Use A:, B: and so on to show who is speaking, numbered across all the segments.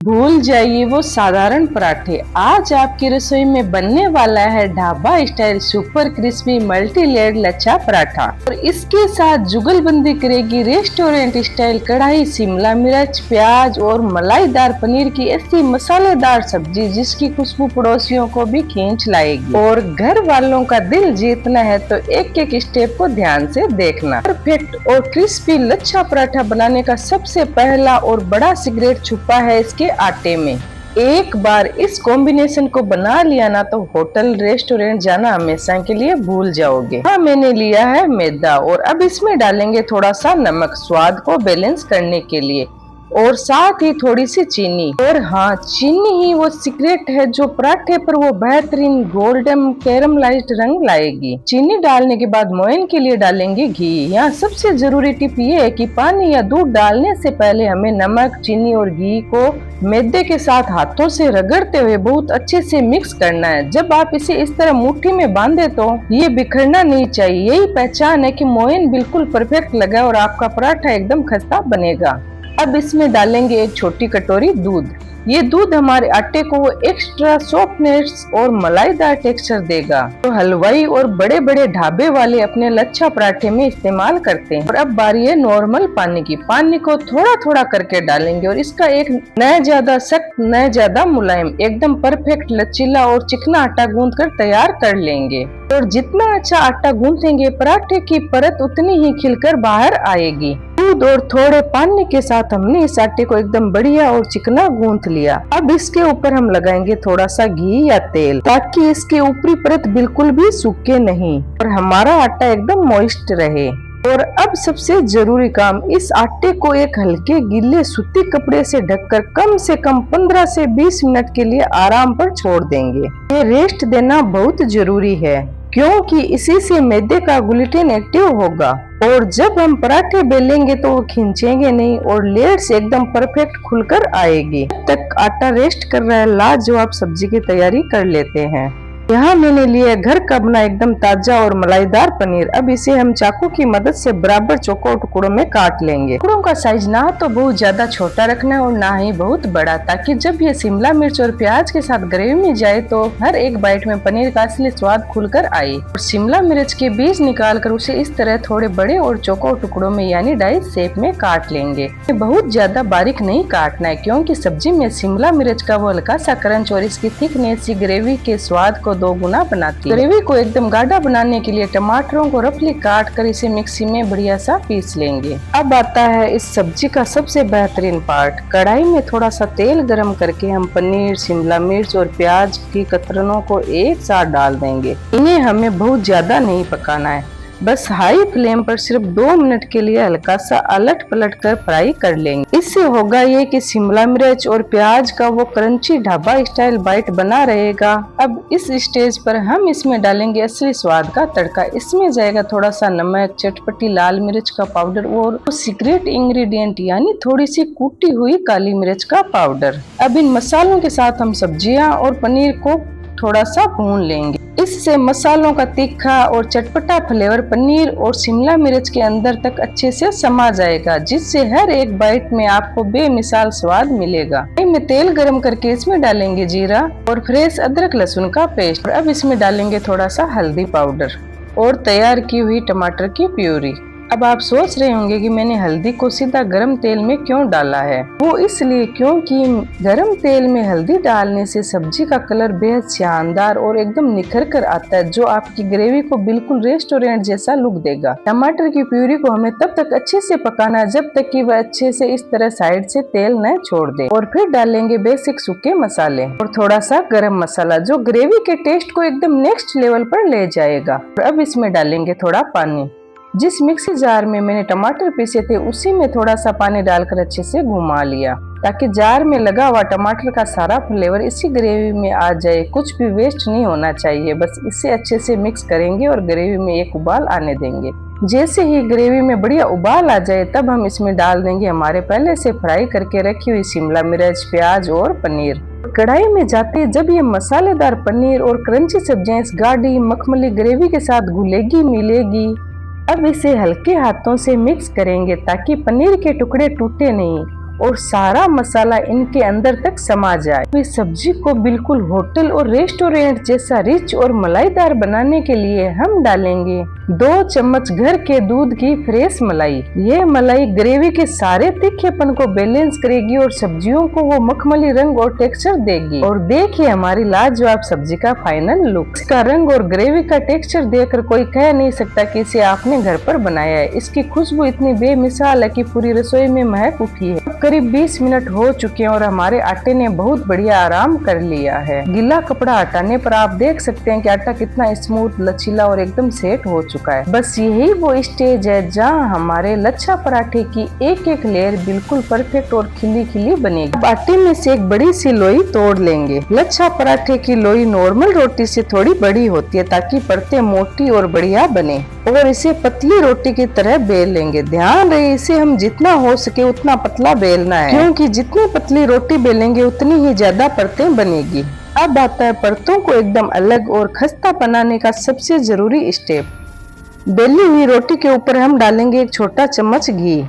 A: भूल जाइए वो साधारण पराठे। आज आपकी रसोई में बनने वाला है dhaba style super crispy multi layered lachha paratha और इसके साथ जुगलबंदी करेगी रेस्टोरेंट स्टाइल कढ़ाई शिमला मिर्च, प्याज और मलाईदार पनीर की ऐसी मसालेदार सब्जी जिसकी खुशबू पड़ोसियों को भी खींच लाएगी। और घर वालों का दिल जीतना है तो एक एक स्टेप को ध्यान से देखना। परफेक्ट और क्रिस्पी लच्छा पराठा बनाने का सबसे पहला और बड़ा सीक्रेट छुपा है इसके आटे में। एक बार इस कॉम्बिनेशन को बना लिया ना तो होटल रेस्टोरेंट जाना हमेशा के लिए भूल जाओगे। हाँ, मैंने लिया है मैदा और अब इसमें डालेंगे थोड़ा सा नमक स्वाद को बैलेंस करने के लिए और साथ ही थोड़ी सी चीनी। और हाँ, चीनी ही वो सीक्रेट है जो पराठे पर वो बेहतरीन गोल्डन कैरमलाइज्ड रंग लाएगी। चीनी डालने के बाद मोयन के लिए डालेंगे घी। यहाँ सबसे जरूरी टिप ये है कि पानी या दूध डालने से पहले हमें नमक, चीनी और घी को मैदे के साथ हाथों से रगड़ते हुए बहुत अच्छे से मिक्स करना है। जब आप इसे इस तरह मुट्ठी में बांधे तो ये बिखरना नहीं चाहिए। यही पहचान है कि मोयन बिल्कुल परफेक्ट लगा और आपका पराठा एकदम खस्ता बनेगा। अब इसमें डालेंगे एक छोटी कटोरी दूध। ये दूध हमारे आटे को एक्स्ट्रा सॉफ्टनेस और मलाईदार टेक्सचर देगा तो हलवाई और बड़े बड़े ढाबे वाले अपने लच्छा पराठे में इस्तेमाल करते हैं। और अब बारी है नॉर्मल पानी की। पानी को थोड़ा थोड़ा करके डालेंगे और इसका एक न ज्यादा सख्त न ज्यादा मुलायम एकदम परफेक्ट लचीला और चिकना आटा गूंथ कर तैयार कर लेंगे। और जितना अच्छा आटा गूंथेंगे पराठे की परत उतनी ही खिलकर बाहर आएगी। दूध और थोड़े पानी के साथ हमने इस आटे को एकदम बढ़िया और चिकना गूंथ लिया। अब इसके ऊपर हम लगाएंगे थोड़ा सा घी या तेल ताकि इसके ऊपरी परत बिल्कुल भी सूखे नहीं और हमारा आटा एकदम मॉइस्ट रहे। और अब सबसे जरूरी काम, इस आटे को एक हल्के गीले सूती कपड़े से ढककर कम से कम 15 से 20 मिनट के लिए आराम पर छोड़ देंगे। ये रेस्ट देना बहुत जरूरी है क्योंकि इसी से मैदे का ग्लूटेन एक्टिव होगा और जब हम पराठे बेलेंगे तो वो खिंचेंगे नहीं और लेयर्स एकदम परफेक्ट खुलकर आएगी। जब तक आटा रेस्ट कर रहा है लाजवाब सब्जी की तैयारी कर लेते हैं। यहाँ मैंने लिया घर का बना एकदम ताजा और मलाईदार पनीर। अब इसे हम चाकू की मदद से बराबर चौकोर टुकड़ों में काट लेंगे। टुकड़ों का साइज ना तो बहुत ज्यादा छोटा रखना है और ना ही बहुत बड़ा, ताकि जब ये शिमला मिर्च और प्याज के साथ ग्रेवी में जाए तो हर एक बाइट में पनीर का असली स्वाद खुलकर आए। और शिमला मिर्च के बीज निकाल कर उसे इस तरह थोड़े बड़े और चौकोर टुकड़ों में यानी डाइस शेप में काट लेंगे। बहुत ज्यादा बारीक नहीं काटना है क्योंकि सब्जी में शिमला मिर्च का वो हल्का सा क्रंच और इसकी थिकनेस ग्रेवी के स्वाद को 2 गुना बनाती है। ग्रेवी को एकदम गाढ़ा बनाने के लिए टमाटरों को रफली काट कर इसे मिक्सी में बढ़िया सा पीस लेंगे। अब आता है इस सब्जी का सबसे बेहतरीन पार्ट। कढ़ाई में थोड़ा सा तेल गरम करके हम पनीर, शिमला मिर्च और प्याज की कतरनों को एक साथ डाल देंगे। इन्हें हमें बहुत ज्यादा नहीं पकाना है, बस हाई फ्लेम पर सिर्फ 2 मिनट के लिए हल्का सा अलट पलट कर फ्राई कर लेंगे। इससे होगा ये कि शिमला मिर्च और प्याज का वो क्रंची ढाबा स्टाइल बाइट बना रहेगा। अब इस स्टेज पर हम इसमें डालेंगे असली स्वाद का तड़का। इसमें जाएगा थोड़ा सा नमक, चटपटी लाल मिर्च का पाउडर और सीक्रेट इंग्रेडिएंट यानी थोड़ी सी कूटी हुई काली मिर्च का पाउडर। अब इन मसालों के साथ हम सब्जियां और पनीर को थोड़ा सा भून लेंगे। इससे मसालों का तीखा और चटपटा फ्लेवर पनीर और शिमला मिर्च के अंदर तक अच्छे से समा जाएगा, जिससे हर एक बाइट में आपको बेमिसाल स्वाद मिलेगा। में तेल गरम करके इसमें डालेंगे जीरा और फ्रेश अदरक लहसुन का पेस्ट और अब इसमें डालेंगे थोड़ा सा हल्दी पाउडर और तैयार की हुई टमाटर की प्यूरी। अब आप सोच रहे होंगे कि मैंने हल्दी को सीधा गरम तेल में क्यों डाला है। वो इसलिए क्योंकि गरम तेल में हल्दी डालने से सब्जी का कलर बेहद शानदार और एकदम निखर कर आता है, जो आपकी ग्रेवी को बिल्कुल रेस्टोरेंट जैसा लुक देगा। टमाटर की प्यूरी को हमें तब तक अच्छे से पकाना है जब तक कि वह अच्छे से इस तरह साइड से तेल न छोड़ दे। और फिर डालेंगे बेसिक सूखे मसाले और थोड़ा सा गरम मसाला जो ग्रेवी के टेस्ट को एकदम नेक्स्ट लेवल पर ले जाएगा। और अब इसमें डालेंगे थोड़ा पानी। जिस मिक्सी जार में मैंने टमाटर पीसे थे उसी में थोड़ा सा पानी डालकर अच्छे से घुमा लिया ताकि जार में लगा हुआ टमाटर का सारा फ्लेवर इसी ग्रेवी में आ जाए। कुछ भी वेस्ट नहीं होना चाहिए। बस इसे अच्छे से मिक्स करेंगे और ग्रेवी में एक उबाल आने देंगे। जैसे ही ग्रेवी में बढ़िया उबाल आ जाए तब हम इसमें डाल देंगे हमारे पहले से फ्राई करके रखी हुई शिमला मिर्च, प्याज और पनीर। कढ़ाई में जाते जब ये मसालेदार पनीर और क्रंची सब्जियां इस गाढ़ी मखमली ग्रेवी के साथ घुलेगी मिलेगी। अब इसे हल्के हाथों से मिक्स करेंगे ताकि पनीर के टुकड़े टूटे नहीं और सारा मसाला इनके अंदर तक समा जाए। इस सब्जी को बिल्कुल होटल और रेस्टोरेंट जैसा रिच और मलाईदार बनाने के लिए हम डालेंगे 2 चम्मच घर के दूध की फ्रेश मलाई। ये मलाई ग्रेवी के सारे तीखेपन को बैलेंस करेगी और सब्जियों को वो मखमली रंग और टेक्सचर देगी। और देखिए हमारी लाजवाब सब्जी का फाइनल लुक। इसका रंग और ग्रेवी का टेक्सचर देखकर कोई कह नहीं सकता कि इसे आपने घर पर बनाया है। इसकी खुशबू इतनी बेमिसाल है कि पूरी रसोई में महक उठी है। करीब 20 मिनट हो चुके हैं और हमारे आटे ने बहुत बढ़िया आराम कर लिया है। गीला कपड़ा हटाने पर आप देख सकते हैं कि आटा कितना स्मूथ, लचीला और एकदम सेट हो चुका है। बस यही वो स्टेज है जहां हमारे लच्छा पराठे की एक एक लेयर बिल्कुल परफेक्ट और खिली खिली बनेगी। अब आटे में से एक बड़ी सी लोई तोड़ लेंगे। लच्छा पराठे की लोई नॉर्मल रोटी से थोड़ी बड़ी होती है ताकि परतें मोटी और बढ़िया बने, और इसे पतली रोटी की तरह बेल लेंगे। ध्यान रहे इसे हम जितना हो सके उतना पतला बेलना है, क्योंकि जितनी पतली रोटी बेलेंगे उतनी ही ज्यादा परतें बनेगी। अब आता है परतों को एकदम अलग और खस्ता बनाने का सबसे जरूरी स्टेप। बेली हुई रोटी के ऊपर हम डालेंगे 1 छोटा चम्मच घी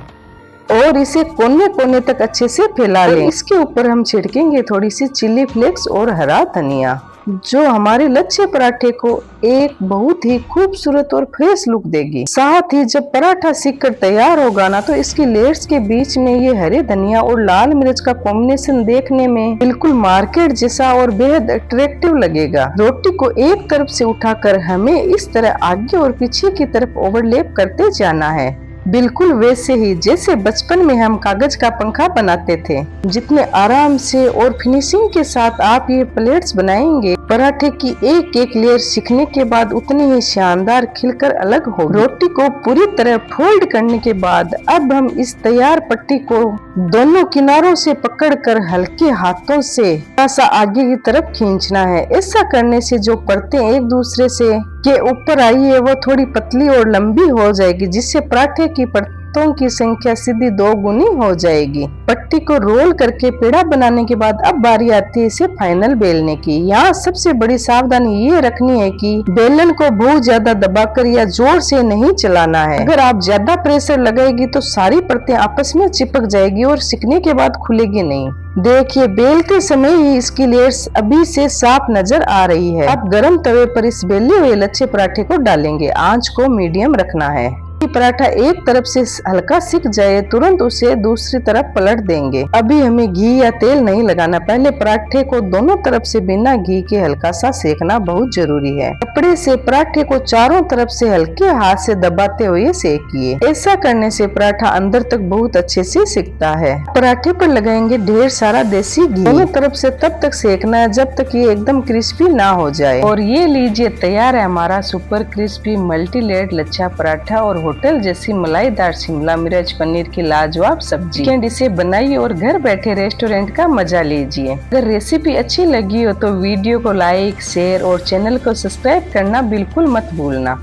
A: और इसे कोने कोने तक अच्छे से फैला लें। इसके ऊपर हम छिड़केंगे थोड़ी सी चिली फ्लेक्स और हरा धनिया, जो हमारे लच्छे पराठे को एक बहुत ही खूबसूरत और फ्रेश लुक देगी। साथ ही जब पराठा सिककर तैयार होगा ना, तो इसकी लेयर्स के बीच में ये हरे धनिया और लाल मिर्च का कॉम्बिनेशन देखने में बिल्कुल मार्केट जैसा और बेहद अट्रैक्टिव लगेगा। रोटी को एक तरफ से उठाकर हमें इस तरह आगे और पीछे की तरफ ओवरलैप करते जाना है, बिल्कुल वैसे ही जैसे बचपन में हम कागज का पंखा बनाते थे। जितने आराम से और फिनिशिंग के साथ आप ये प्लेट्स बनाएंगे, पराठे की एक एक लेयर सीखने के बाद उतनी ही शानदार खिलकर अलग हो। रोटी को पूरी तरह फोल्ड करने के बाद अब हम इस तैयार पट्टी को दोनों किनारों से पकड़कर हल्के हाथों से थोड़ा सा आगे की तरफ खींचना है। ऐसा करने से जो परतें एक दूसरे से के ऊपर आई है वो थोड़ी पतली और लंबी हो जाएगी, जिससे पराठे की परतों की संख्या सीधी 2 गुनी हो जाएगी। पट्टी को रोल करके पेड़ा बनाने के बाद अब बारी आती है इसे फाइनल बेलने की। यहाँ सबसे बड़ी सावधानी ये रखनी है कि बेलन को बहुत ज्यादा दबाकर या जोर से नहीं चलाना है। अगर आप ज्यादा प्रेशर लगाएगी तो सारी परतें आपस में चिपक जाएगी और सिकने के बाद खुलेगी नहीं। देखिए बेलते समय ही इसकी लेयर्स अभी से साफ नजर आ रही है। अब गरम तवे पर इस बेले हुए लच्छे पराठे को डालेंगे। आंच को मीडियम रखना है। पराठा एक तरफ से हल्का सिक जाए तुरंत उसे दूसरी तरफ पलट देंगे। अभी हमें घी या तेल नहीं लगाना, पहले पराठे को दोनों तरफ से बिना घी के हल्का सा सेकना बहुत जरूरी है। कपड़े से पराठे को चारों तरफ से हल्के हाथ से दबाते हुए सेकिए। ऐसा करने से पराठा अंदर तक बहुत अच्छे से सिकता है। पराठे पर लगाएंगे ढेर सारा देसी घी। दोनों तरफ से तब तक सेकना है जब तक ये एकदम क्रिस्पी ना हो जाए। और ये लीजिए तैयार है हमारा super crispy multi layered lachha paratha और होटल जैसी मलाईदार शिमला मिर्च पनीर की लाजवाब सब्जी। इसे बनाइए और घर बैठे रेस्टोरेंट का मजा लीजिए। अगर रेसिपी अच्छी लगी हो तो वीडियो को लाइक, शेयर और चैनल को सब्सक्राइब करना बिल्कुल मत भूलना।